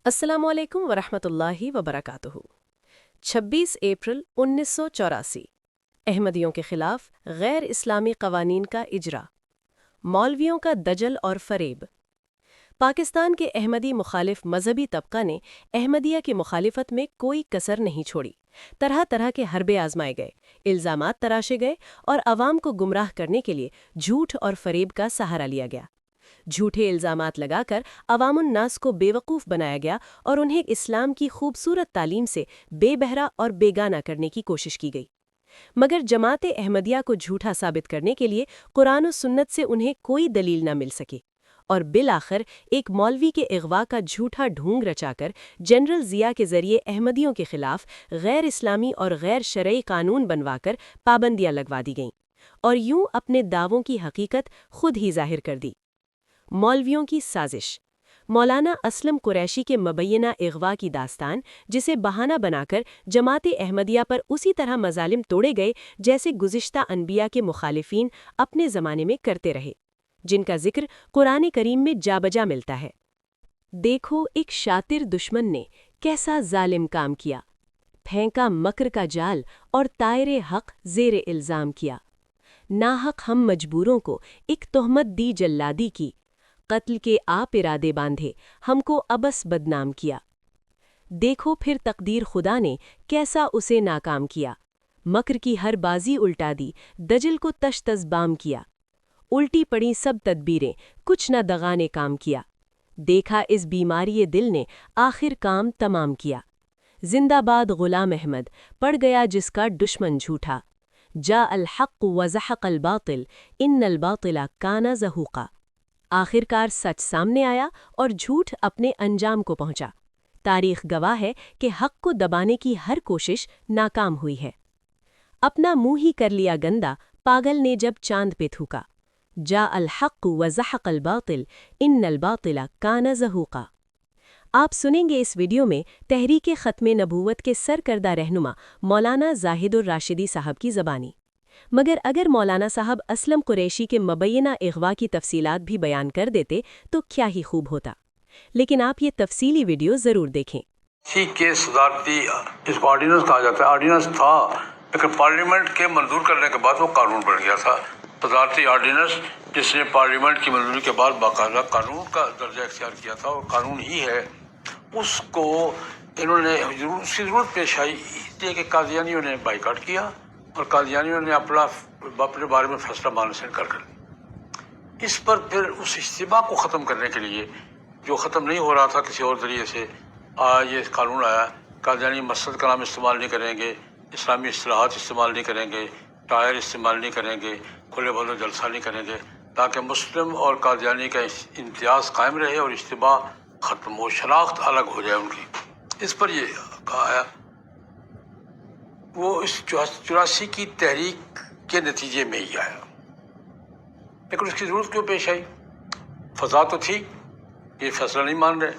السلام علیکم ورحمۃ اللہ وبرکاتہ۔ 26 اپریل 1984 احمدیوں کے خلاف غیر اسلامی قوانین کا اجرا، مولویوں کا دجل اور فریب۔ پاکستان کے احمدی مخالف مذہبی طبقہ نے احمدیہ کی مخالفت میں کوئی کسر نہیں چھوڑی۔ طرح طرح کے حربے آزمائے گئے، الزامات تراشے گئے اور عوام کو گمراہ کرنے کے لیے جھوٹ اور فریب کا سہارا لیا گیا۔ جھوٹے الزامات لگا کر عوام الناس کو بے وقوف بنایا گیا اور انہیں اسلام کی خوبصورت تعلیم سے بے بہرا اور بیگانہ کرنے کی کوشش کی گئی۔ مگر جماعت احمدیہ کو جھوٹا ثابت کرنے کے لیے قرآن و سنت سے انہیں کوئی دلیل نہ مل سکی، اور بالآخر ایک مولوی کے اغوا کا جھوٹا ڈھونگ رچا کر جنرل ضیاء کے ذریعے احمدیوں کے خلاف غیر اسلامی اور غیر شرعی قانون بنوا کر پابندیاں لگوا دی گئیں، اور یوں اپنے دعووں کی حقیقت خود ہی ظاہر کر دی۔ مولویوں کی سازش۔ مولانا اسلم قریشی کے مبینہ اغوا کی داستان، جسے بہانہ بنا کر جماعت احمدیہ پر اسی طرح مظالم توڑے گئے جیسے گزشتہ انبیاء کے مخالفین اپنے زمانے میں کرتے رہے، جن کا ذکر قرآن کریم میں جا بجا ملتا ہے۔ دیکھو ایک شاطر دشمن نے کیسا ظالم کام کیا، پھینکا مکر کا جال اور طائر حق زیر الزام کیا۔ ناحق ہم مجبوروں کو ایک تہمت دی جلادی کی، قتل کے آپ ارادے باندھے ہم کو ابس بدنام کیا۔ دیکھو پھر تقدیر خدا نے کیسا اسے ناکام کیا، مکر کی ہر بازی الٹا دی، دجل کو تش تز بام کیا۔ الٹی پڑی سب تدبیریں، کچھ نہ دغا نے کام کیا۔ دیکھا اس بیماری دل نے آخر کام تمام کیا۔ زندہ باد غلام احمد، پڑ گیا جس کا دشمن جھوٹا۔ جاء الحق وزحق الباطل ان الباطل کان زہوقا۔ آخر کار سچ سامنے آیا اور جھوٹ اپنے انجام کو پہنچا۔ تاریخ گواہ ہے کہ حق کو دبانے کی ہر کوشش ناکام ہوئی ہے۔ اپنا منہ ہی کر لیا گندا پاگل نے جب چاند پہ تھوکا۔ جاء الحق وزحق الباطل ان الباطل کان زہوقا۔ آپ سنیں گے اس ویڈیو میں تحریک ختم نبوت کے سرکردہ رہنما مولانا زاہد الراشدی صاحب کی زبانی۔ مگر اگر مولانا صاحب اسلم قریشی کے مبینہ اغوا کی تفصیلات بھی بیان کر دیتے تو کیا ہی خوب ہوتا، لیکن آپ یہ تفصیلی ویڈیو ضرور دیکھیں۔ اسی کے صدارتی اس کو آرڈیننس کہا جاتا ہے۔ آرڈیننس تھا لیکن پارلیمنٹ کے منظور کرنے کے بعد وہ قانون بن گیا تھا۔ صدارتی آرڈیننس جس نے پارلیمنٹ کی منظوری کے بعد باقاعدہ قانون کا درجہ اختیار کیا تھا، اور قانون ہی ہے، اس کو انہوں نے اس کی ضرورت پیش آئی اس لیے کہ قادیانیوں نے بائیکاٹ کیا اور قادیانیوں نے اپنے بارے میں فیصلہ ماننے سے انکار کر دیا۔ اس پر پھر اس اجتماع کو ختم کرنے کے لیے، جو ختم نہیں ہو رہا تھا کسی اور ذریعے سے، یہ قانون آیا، قادیانی مسجد کا نام استعمال نہیں کریں گے، اسلامی اصطلاحات استعمال نہیں کریں گے، ٹائر استعمال نہیں کریں گے، کھلے بھلے جلسہ نہیں کریں گے، تاکہ مسلم اور قادیانی کا امتیاز قائم رہے اور اجتماع ختم ہو، شناخت الگ ہو جائے ان کی۔ اس پر یہ کہا آیا۔ وہ اس 84 کی تحریک کے نتیجے میں ہی آیا، لیکن اس کی ضرورت کیوں پیش آئی؟ فضا تو تھی، یہ فیصلہ نہیں مان رہے،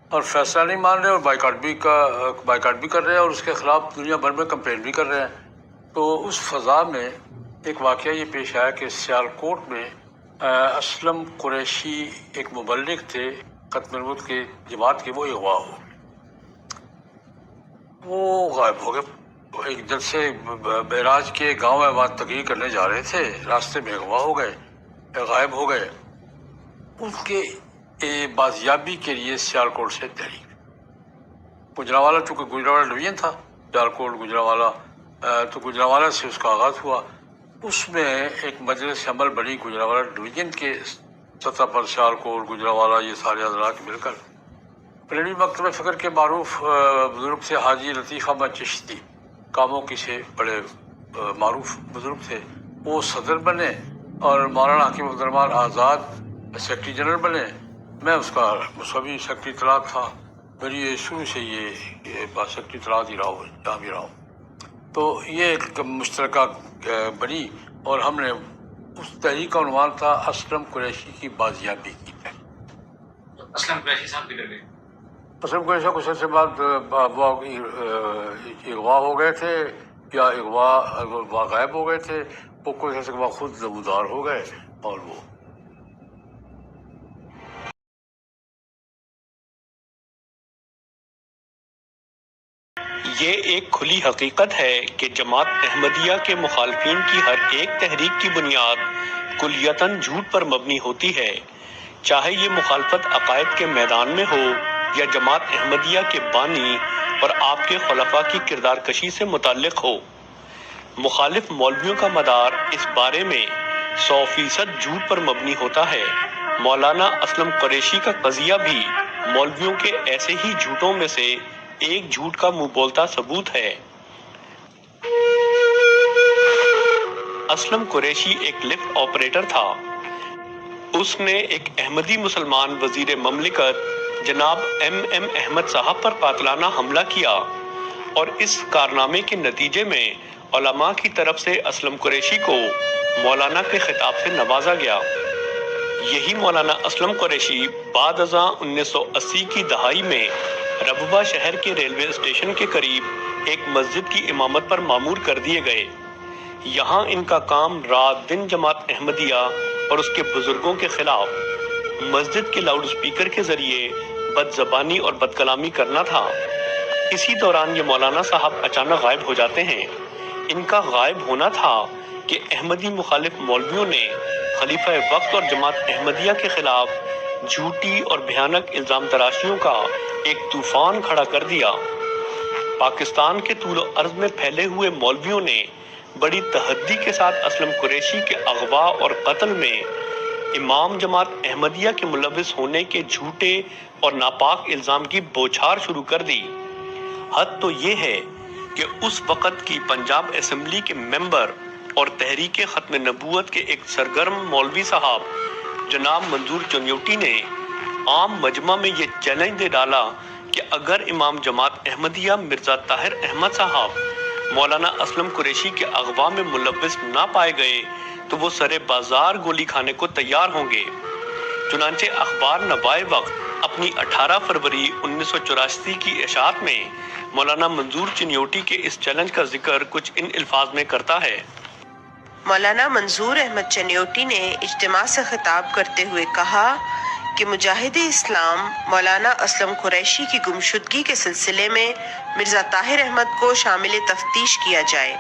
اور فیصلہ نہیں مان رہے اور بائیکاٹ بھی کر رہے ہیں، اور اس کے خلاف دنیا بھر میں کمپین بھی کر رہے ہیں۔ تو اس فضا میں ایک واقعہ یہ پیش آیا کہ سیالکوٹ میں اسلم قریشی ایک مبلغ تھے ختم نبوت کے جماعت کے، وہ اغوا ہو، وہ غائب ہو گئے۔ ایک جلسے معراج کے گاؤں میں وہاں تقریر کرنے جا رہے تھے، راستے میں اغوا ہو گئے، غائب ہو گئے۔ ان کے بازیابی کے لیے سیالکوٹ سے تحریک، گجرانوالہ، چونکہ گجرانوالہ ڈویژن تھا سیالکوٹ گجرانوالہ، تو گجرانوالہ سے اس کا آغاز ہوا۔ اس میں ایک مجلس عمل بنی گجرانوالہ ڈویژن کے سطح پر، سیالکوٹ، گجرانوالہ، یہ سارے حضرات مل کر۔ پلوی مکتبہ فکر کے معروف بزرگ تھے حاجی لطیف احمد چشتی، کاموکی سے بڑے معروف بزرگ تھے، وہ صدر بنے اور مولانا حکیم عبدالرحمٰن آزاد سیکرٹری جنرل بنے۔ میں اس کا مصوبی سیکرٹری اطلاعات تھا، میری یہ شروع سے یہ سیکرٹری اطلاعات ہی رہا ہوں، جہاں بھی رہا ہوں۔ تو یہ ایک مشترکہ بنی، اور ہم نے اس تحریک کا عنوان تھا اسلم قریشی کی بازیابی کی تحریک۔ اسلم قریشی صاحب کدھر گئے؟ اسلم قریشی کچھ عرصے بعد وہ اغوا ہو گئے تھے، یا اغوا غائب ہو گئے تھے، وہ کچھ عرصے کے بعد خود نمودار ہو گئے، اور وہ یہ ایک کھلی حقیقت ہے کہ جماعت احمدیہ کے مخالفین کی ہر ایک تحریک کی بنیاد کلیتاً جھوٹ پر مبنی ہوتی ہے، چاہے یہ مخالفت عقائد کے میدان میں ہو یا جماعت احمدیہ کے بانی اور آپ کے خلفاء کی کردار کشی سے متعلق ہو۔ مخالف مولویوں کا مدار اس بارے میں 100% جھوٹ پر مبنی ہوتا ہے۔ مولانا اسلم قریشی کا قضیہ بھی مولویوں کے ایسے ہی جھوٹوں میں سے ایک جھوٹ کا منہ بولتا ثبوت ہے۔ اسلم قریشی ایک لفٹ آپریٹر تھا۔ اس نے ایک احمدی مسلمان وزیر مملکت جناب ایم احمد صاحب پر قاتلانہ حملہ کیا اور اس کارنامے کے نتیجے میں علماء کی طرف سے اسلم قریشی کو مولانا کے خطاب سے نوازا گیا۔ یہی مولانا اسلم قریشی بعد ازاں 1980 کی دہائی میں ربوہ شہر کے ریلوے اسٹیشن کے قریب ایک مسجد کی امامت پر مامور کر دیے گئے۔ یہاں ان کا کام رات دن جماعت احمدیہ اور اس کے بزرگوں کے خلاف مسجد کے لاؤڈ اسپیکر کے ذریعے بد زبانی اور بد کلامی کرنا تھا۔ اسی دوران یہ مولانا صاحب اچانک غائب ہو جاتے ہیں۔ ان کا غائب ہونا تھا کہ احمدی مخالف مولویوں نے خلیفہ وقت اور جماعت احمدیہ کے خلاف جھوٹی اور بھیانک الزام تراشیوں کا ایک طوفان کھڑا کر دیا۔ پاکستان کے طول و عرض میں پھیلے ہوئے مولویوں نے بڑی تحدی کے ساتھ اسلم قریشی کے اغوا اور قتل میں امام جماعت احمدیہ کے ملوث ہونے کے جھوٹے اور ناپاک الزام کی بوچھار شروع کر دی۔ حد تو یہ ہے کہ اس وقت کی پنجاب اسمبلی کے ممبر اور تحریک ختم نبوت کے ایک سرگرم مولوی صاحب جناب منظور چنیوٹی نے عام مجمع میں یہ چیلنج دے ڈالا کہ اگر امام جماعت احمدیہ مرزا طاہر احمد صاحب مولانا اسلم قریشی کے اغوا میں ملوث نہ پائے گئے تو وہ سرے بازار گولی کھانے کو تیار ہوں گے۔ چنانچہ اخبار نوائے وقت اپنی 18 فروری 1984 کی اشاعت میں مولانا منظور چنیوٹی کے اس چیلنج کا ذکر کچھ ان الفاظ میں کرتا ہے۔ مولانا منظور احمد چنیوٹی نے اجتماع سے خطاب کرتے ہوئے کہا کہ مجاہد اسلام مولانا اسلم قریشی کی گمشدگی کے سلسلے میں مرزا طاہر احمد کو شامل تفتیش کیا جائے۔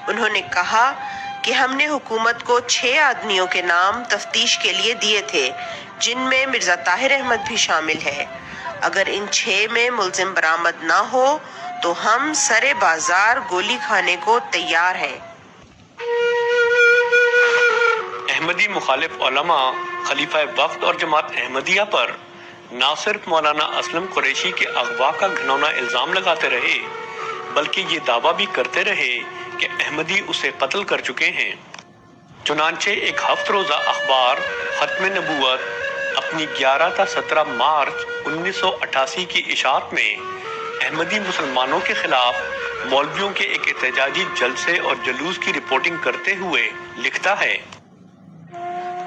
انہوں نے کہا کہ ہم نے حکومت کو 6 آدمیوں کے نام تفتیش کے لیے دیے تھے جن میں مرزا طاہر احمد بھی شامل ہے۔ اگر ان 6 میں ملزم برآمد نہ ہو تو ہم سرے بازار گولی کھانے کو تیار ہیں۔ احمدی مخالف علماء خلیفہ وقت اور جماعت احمدیہ پر نہ صرف مولانا اسلم قریشی کے اغوا کا گھناؤنا الزام لگاتے رہے بلکہ یہ دعویٰ بھی کرتے رہے کہ احمدی اسے قتل کر چکے ہیں۔ چنانچہ ایک ہفت روزہ اخبار ختم نبوت اپنی 11 تا 17 مارچ 1988 کی اشاعت میں احمدی مسلمانوں کے خلاف مولویوں کے ایک احتجاجی جلسے اور جلوس کی رپورٹنگ کرتے ہوئے لکھتا ہے: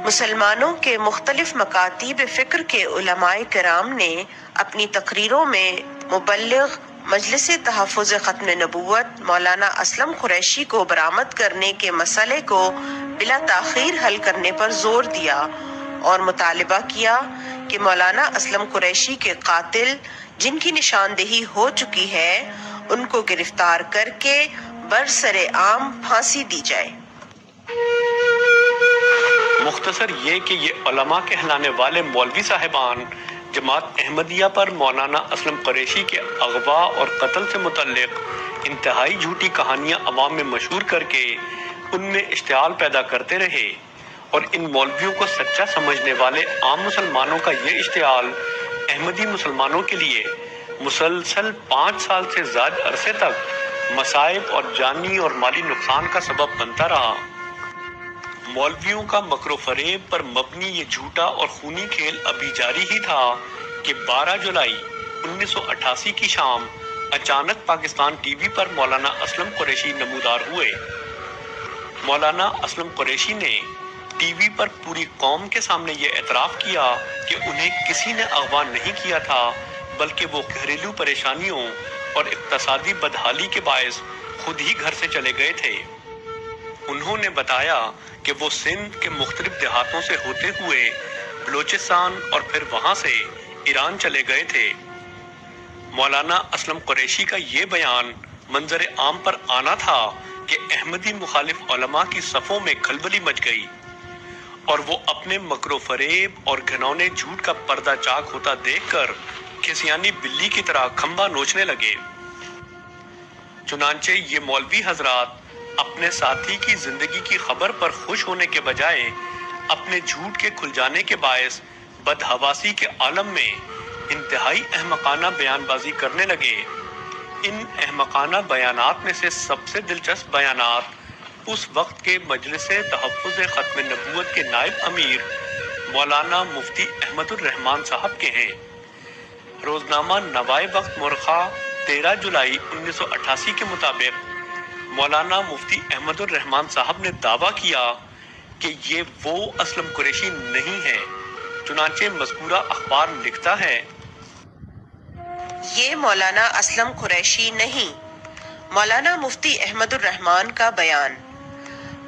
مسلمانوں کے مختلف مکاتیب فکر کے علماء کرام نے اپنی تقریروں میں مبلغ مجلس تحفظ ختم نبوت مولانا اسلم قریشی کو برآمد کرنے کے مسئلے کو بلا تاخیر حل کرنے پر زور دیا اور مطالبہ کیا کہ مولانا اسلم قریشی کے قاتل جن کی نشاندہی ہو چکی ہے ان کو گرفتار کر کے برسر عام پھانسی دی جائے۔ مختصر یہ کہ یہ علماء کہلانے والے مولوی صاحبان جماعت احمدیہ پر مولانا اسلم قریشی کے اغوا اور قتل سے متعلق انتہائی جھوٹی کہانیاں عوام میں مشہور کر کے ان میں اشتعال پیدا کرتے رہے، اور ان مولویوں کو سچا سمجھنے والے عام مسلمانوں کا یہ اشتعال احمدی مسلمانوں کے لیے مسلسل 5 سال سے زائد عرصے تک مصائب اور جانی اور مالی نقصان کا سبب بنتا رہا۔ مولویوں کا مکر و فریب پر مبنی یہ جھوٹا اور خونی کھیل ابھی جاری ہی تھا کہ 12 جولائی 1988 کی شام اچانک پاکستان ٹی وی پر مولانا اسلم قریشی نمودار ہوئے۔ مولانا اسلم قریشی نے ٹی وی پر پوری قوم کے سامنے یہ اعتراف کیا کہ انہیں کسی نے اغوا نہیں کیا تھا بلکہ وہ گھریلو پریشانیوں اور اقتصادی بدحالی کے باعث خود ہی گھر سے چلے گئے تھے۔ انہوں نے بتایا کہ وہ سندھ کے مختلف دیہاتوں سے ہوتے ہوئے بلوچستان اور پھر وہاں سے ایران چلے گئے تھے۔ مولانا اسلم قریشی کا یہ بیان منظر عام پر آنا تھا کہ احمدی مخالف علماء کی صفوں میں کھلبلی مچ گئی اور وہ اپنے مکر و فریب اور گھنونے جھوٹ کا پردہ چاک ہوتا دیکھ کر کھسیانی بلی کی طرح کھمبا نوچنے لگے۔ چنانچہ یہ مولوی حضرات اپنے ساتھی کی زندگی کی خبر پر خوش ہونے کے بجائے اپنے جھوٹ کے کھل جانے کے باعث بدحواسی کے عالم میں انتہائی احمقانہ بیان بازی کرنے لگے۔ ان احمقانہ بیانات میں سے سب سے دلچسپ بیانات اس وقت کے مجلس تحفظ ختم نبوت کے نائب امیر مولانا مفتی احمد الرحمان صاحب کے ہیں۔ روزنامہ نوائے وقت مورخہ 13 جولائی 1988 کے مطابق مولانا مفتی احمد الرحمان صاحب نے دعویٰ کیا کہ یہ وہ اسلم قریشی نہیں ہے۔ چنانچہ مذکورہ اخبار لکھتا ہے، یہ مولانا اسلم قریشی نہیں۔ مولانا مفتی احمد الرحمان کا بیان۔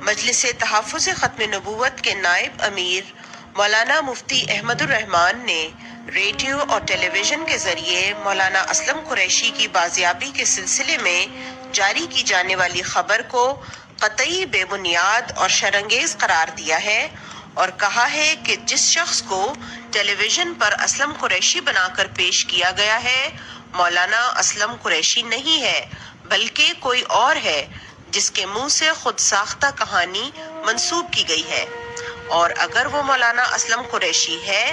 مجلس تحفظ ختم نبوت کے نائب امیر مولانا مفتی احمد الرحمان نے ریڈیو اور ٹیلی ویژن کے ذریعے مولانا اسلم قریشی کی بازیابی کے سلسلے میں جاری کی جانے والی خبر کو قطعی بے بنیاد اور شرانگیز قرار دیا ہے اور کہا ہے کہ جس شخص کو ٹیلی ویژن پر اسلم قریشی بنا کر پیش کیا گیا ہے مولانا اسلم قریشی نہیں ہے بلکہ کوئی اور ہے جس کے منہ سے خود ساختہ کہانی منسوب کی گئی ہے، اور اگر وہ مولانا اسلم قریشی ہے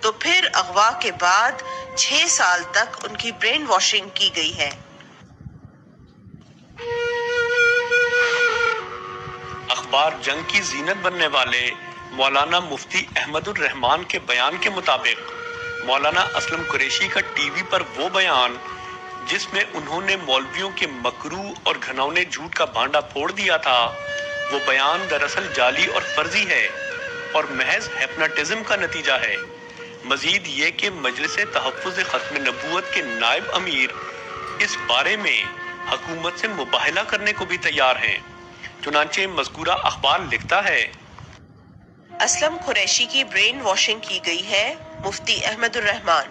تو پھر اغوا کے بعد 6 سال تک ان کی برین واشنگ کی گئی ہے۔ اخبار جنگ کی زینت بننے والے مولانا مفتی احمد الرحمان کے بیان کے مطابق مولانا اسلم قریشی کا ٹی وی پر وہ بیان جس میں انہوں نے مولویوں کے مکروہ اور گھنونے جھوٹ کا بھانڈا پھوڑ دیا تھا، وہ بیان دراصل جعلی اور فرضی ہے اور محض ہیپناٹزم کا نتیجہ ہے۔ مزید یہ کہ مجلس تحفظ ختم نبوت کے نائب امیر اس بارے میں حکومت سے مباہلہ کرنے کو بھی تیار ہیں۔ چنانچہ مذکورہ اخبار لکھتا ہے، اسلم قریشی کی برین واشنگ کی گئی ہے۔ مفتی احمد الرحمان۔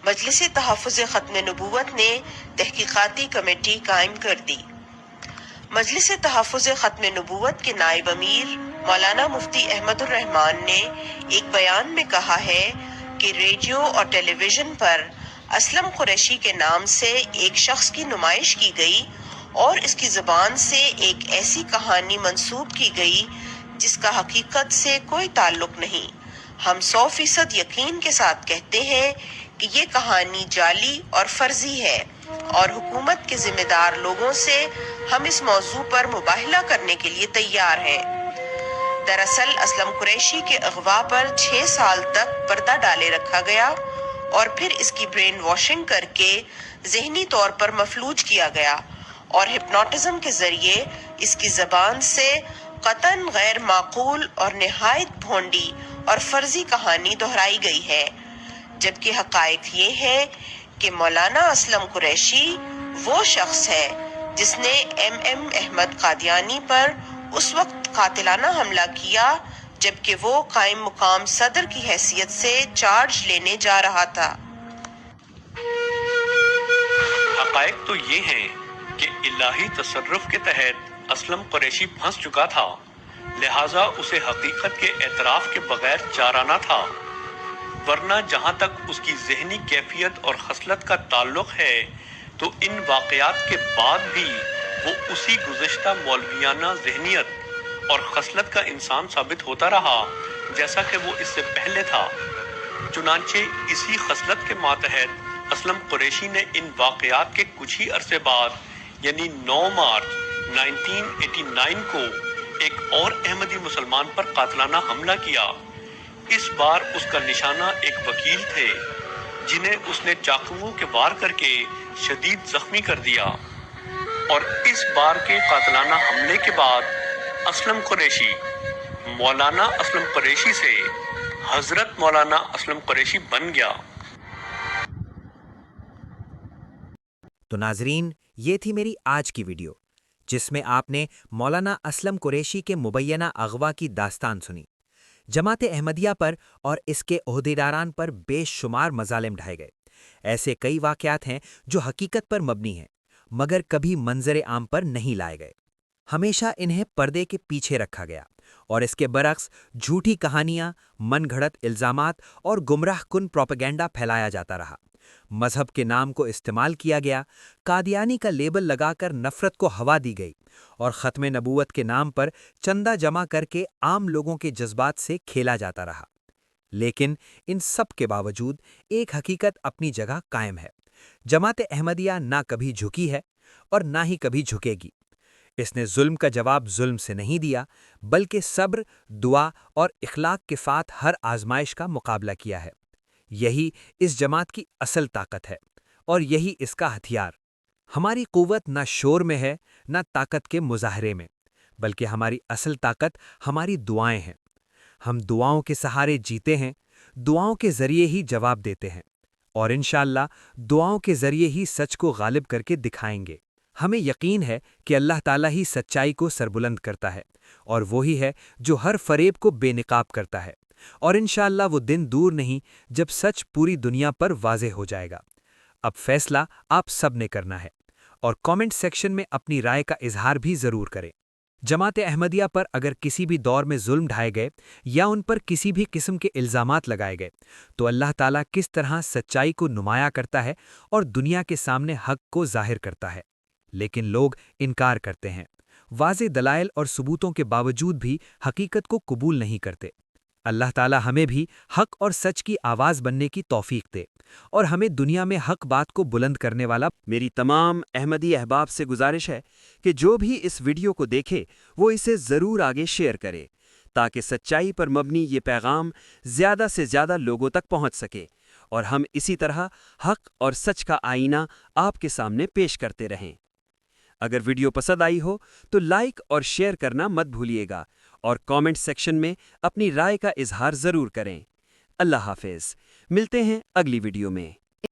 مجلس تحفظ ختم نبوت نے تحقیقاتی کمیٹی قائم کر دی۔ مجلس تحفظ ختم نبوت کے نائب امیر مولانا مفتی احمد الرحمان نے ایک بیان میں کہا ہے کہ ریڈیو اور ٹیلی ویژن پر اسلم قریشی کے نام سے ایک شخص کی نمائش کی گئی اور اس کی زبان سے ایک ایسی کہانی منسوب کی گئی جس کا حقیقت سے کوئی تعلق نہیں۔ ہم 100% یقین کے ساتھ کہتے ہیں کہ یہ کہانی جعلی اور فرضی ہے اور حکومت کے ذمہ دار لوگوں سے ہم اس موضوع پر مباہلہ کرنے کے لیے تیار ہیں۔ دراصل اسلم قریشی کے اغوا پر 6 سال تک پردہ ڈالے رکھا گیا اور پھر اس کی برین واشنگ کر کے ذہنی طور پر مفلوج کیا گیا اور ہپنوٹزم کے ذریعے اس کی زبان سے قطعاً غیر معقول اور نہایت بھونڈی اور فرضی کہانی دہرائی گئی ہے، جبکہ حقائق یہ ہے کہ مولانا اسلم قریشی وہ شخص ہے جس نے ایم احمد قادیانی پر اس وقت قاتلانہ حملہ کیا جبکہ وہ قائم مقام صدر کی حیثیت سے چارج لینے جا رہا تھا۔ حقائق تو یہ ہیں کہ الہی تصرف کے تحت اسلم قریشی پھنس چکا تھا، لہٰذا اسے حقیقت کے اعتراف کے بغیر چارہ نہ تھا، ورنہ جہاں تک اس کی ذہنی کیفیت اور خصلت کا تعلق ہے تو ان واقعات کے بعد بھی وہ اسی گزشتہ مولویانہ ذہنیت اور خصلت کا انسان ثابت ہوتا رہا جیسا کہ وہ اس سے پہلے تھا۔ چنانچہ اسی خصلت کے ماتحت اسلم قریشی نے ان واقعات کے کچھ ہی عرصے بعد یعنی 9 مارچ 1989 کو ایک اور احمدی مسلمان پر قاتلانہ حملہ کیا۔ اس بار اس کا نشانہ ایک وکیل تھے جنہیں اس نے چاقوؤں کے وار کر کے شدید زخمی کر دیا، اور اس بار کے قاتلانہ حملے کے بعد اسلم قریشی مولانا اسلم قریشی سے حضرت مولانا اسلم قریشی بن گیا۔ تو ناظرین، یہ تھی میری آج کی ویڈیو جس میں آپ نے مولانا اسلم قریشی کے مبینہ اغوا کی داستان سنی۔ جماعت احمدیہ پر اور اس کے عہدیداران پر بے شمار مظالم ڈھائے گئے، ایسے کئی واقعات ہیں جو حقیقت پر مبنی ہیں مگر کبھی منظر عام پر نہیں لائے گئے۔ ہمیشہ انہیں پردے کے پیچھے رکھا گیا اور اس کے برعکس جھوٹی کہانیاں، من گھڑت الزامات اور گمراہ کن پروپیگنڈا پھیلایا جاتا رہا۔ مذہب کے نام کو استعمال کیا گیا، قادیانی کا لیبل لگا کر نفرت کو ہوا دی گئی اور ختم نبوت کے نام پر چندہ جمع کر کے عام لوگوں کے جذبات سے کھیلا جاتا رہا۔ لیکن ان سب کے باوجود ایک حقیقت اپنی جگہ قائم ہے۔ جماعت احمدیہ نہ کبھی جھکی ہے اور نہ ہی کبھی جھکے گی۔ اس نے ظلم کا جواب ظلم سے نہیں دیا بلکہ صبر، دعا اور اخلاق کے ساتھ ہر آزمائش کا مقابلہ کیا ہے۔ یہی اس جماعت کی اصل طاقت ہے اور یہی اس کا ہتھیار۔ ہماری قوت نہ شور میں ہے نہ طاقت کے مظاہرے میں، بلکہ ہماری اصل طاقت ہماری دعائیں ہیں۔ ہم دعاؤں کے سہارے جیتے ہیں، دعاؤں کے ذریعے ہی جواب دیتے ہیں اور انشاءاللہ دعاؤں کے ذریعے ہی سچ کو غالب کر کے دکھائیں گے۔ ہمیں یقین ہے کہ اللہ تعالیٰ ہی سچائی کو سربلند کرتا ہے اور وہی ہے جو ہر فریب کو بے نقاب کرتا ہے، اور انشاءاللہ وہ دن دور نہیں جب سچ پوری دنیا پر واضح ہو جائے گا۔ اب فیصلہ آپ سب نے کرنا ہے اور کامنٹ سیکشن میں اپنی رائے کا اظہار بھی ضرور کریں۔ جماعت احمدیہ پر اگر کسی بھی دور میں ظلم ڈھائے گئے یا ان پر کسی بھی قسم کے الزامات لگائے گئے تو اللہ تعالیٰ کس طرح سچائی کو نمایاں کرتا ہے اور دنیا کے سامنے حق کو ظاہر کرتا ہے، لیکن لوگ انکار کرتے ہیں، واضح دلائل اور ثبوتوں کے باوجود بھی حقیقت کو قبول نہیں کرتے۔ اللہ تعالیٰ ہمیں بھی حق اور سچ کی آواز بننے کی توفیق دے اور ہمیں دنیا میں حق بات کو بلند کرنے والا۔ میری تمام احمدی احباب سے گزارش ہے کہ جو بھی اس ویڈیو کو دیکھے وہ اسے ضرور آگے شیئر کرے تاکہ سچائی پر مبنی یہ پیغام زیادہ سے زیادہ لوگوں تک پہنچ سکے اور ہم اسی طرح حق اور سچ کا آئینہ آپ کے سامنے پیش کرتے رہیں۔ اگر ویڈیو پسند آئی ہو تو لائک اور شیئر کرنا مت بھولیے گا اور کامنٹ سیکشن میں اپنی رائے کا اظہار ضرور کریں۔ اللہ حافظ، ملتے ہیں اگلی ویڈیو میں۔